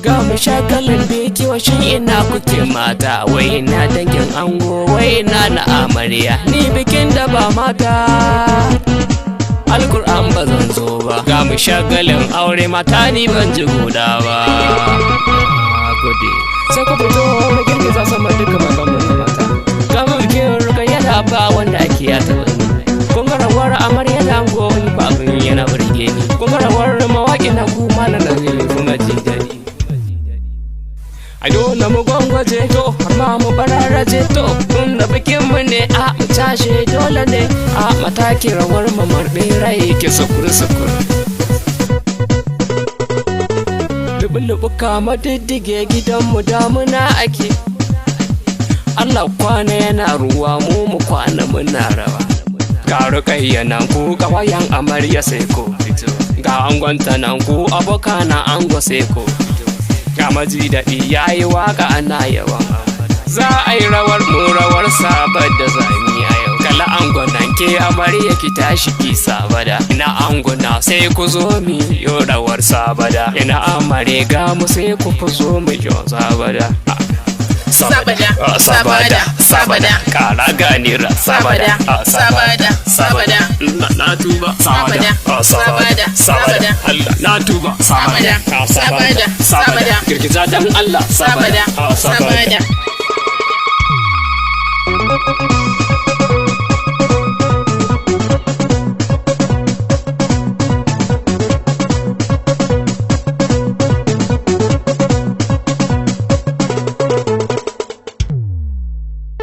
Ga mu shagalin biki wa shi ina kuke mata, wai ina dangin ango, wai ina na amarya, ni bikin da ba mata Alkur'an ba zan zo ba. Ga mu shagalin aure mata ni ban ji guda ba. Gode sai ku fito mu girgiza sama duka makamun mata. Ga mu bikin ruka yana ba wanda ake ya taɓa ni. Kun ga rawar amarya da ango ni babin yana burge ni. Kun ga rawar mawaƙi na kuma na Nazifi Maji Dadi. A dole mu gwangwaje to har ma mu bararraje to, tun da bikin mu ne a mu tashi dole ne a mataki rawar mu marɗe rai ke sukur. Lubu-lubu kama diddige gidan mu damuna ake, Allah kwana yana ruwa mu kwana muna rawa. Ga Rukayya nan ku kawayan amarya sai ko fito, ga angonta nan ku abokana ango sai ko fito. Ga Maji Dadi yayi waka ana yawan za a yi rawar mu rawar sabar da zami a yau. Kala angonan ke amarya ki tashi ki sabada, ina angona sai ku zo mi yo rawar sabada, ina amare ga mu sai ku zo mu yo sabada. Sabada kara ganira sabada na tuba sabada Allah na tuba sabada girgiza dan Allah sabada